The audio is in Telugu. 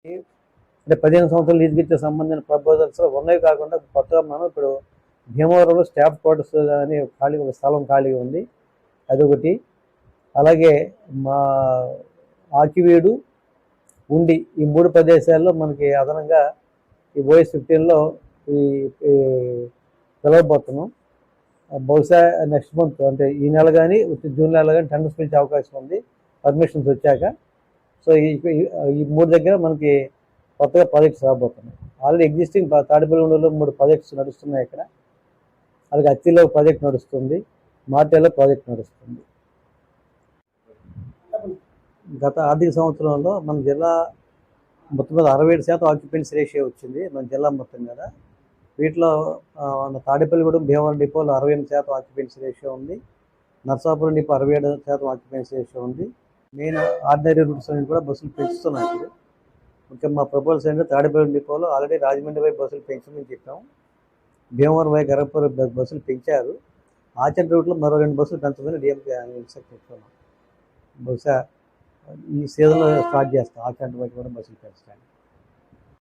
అంటే 15 సంవత్సరాలు లీజుకి ఇచ్చే సంబంధించిన ప్రపోజల్స్ ఉన్నవి కాకుండా కొత్తగా మనం ఇప్పుడు భీమవరంలో స్టాఫ్ క్వార్టర్స్ అని ఒక స్థలం ఖాళీగా ఉంది, అదొకటి. అలాగే మా ఆకివీడు, ఉండి ఈ 3 ప్రదేశాల్లో మనకి అదనంగా ఈ ఓఎస్ 15లో ఈ పిలవబోతున్నాం. బహుశా నెక్స్ట్ మంత్ అంటే ఈ నెల కానీ జూన్ నెల కానీ టెండర్స్ పిలిచే అవకాశం ఉంది పర్మిషన్స్ వచ్చాక. సో ఈ 3 దగ్గర మనకి కొత్తగా ప్రాజెక్ట్స్ రాబోతున్నాయి. ఆల్రెడీ ఎగ్జిస్టింగ్ తాడిపల్లిగూడెంలో 3 ప్రాజెక్ట్స్ నడుస్తున్నాయి ఇక్కడ. అలాగే అత్తిలో ప్రాజెక్ట్ నడుస్తుంది, మార్టేలో ప్రాజెక్ట్ నడుస్తుంది. గత ఆర్థిక సంవత్సరంలో మన జిల్లా మొత్తం మీద 67% ఆక్యుపెన్సీ రేషియో వచ్చింది మన జిల్లా మొత్తం మీద. వీటిలో తాడేపల్లిగూడెం భీమవరం డిపోలో 68% ఆక్యుపెన్సీ రేషియో ఉంది, నర్సాపురం డిపో 67% ఆక్యుపెన్సీ రేషియో ఉంది. మెయిన్ ఆర్డినరీ రూట్స్ అని కూడా బస్సులు పెంచుతున్నాయి ఇప్పుడు. ముఖ్యంగా మా ప్రపోజల్స్ ఏంటంటే తాడేపల్లి డిపోలో ఆల్రెడీ రాజమండ్రి వైపు బస్సులు పెంచమని చెప్పాము, భీమవరం వైపు గరపూర్ బస్సులు పెంచారు. ఆచంట రూట్లో మరో 2 బస్సులు పెంచమని డిఎంకే ఇన్స్ట్రక్ట్ చెప్తున్నాం. బహుశా ఈ సీజన్లో స్టార్ట్ చేస్తాం ఆచంట వైపు కూడా బస్సులు పెంచడానికి.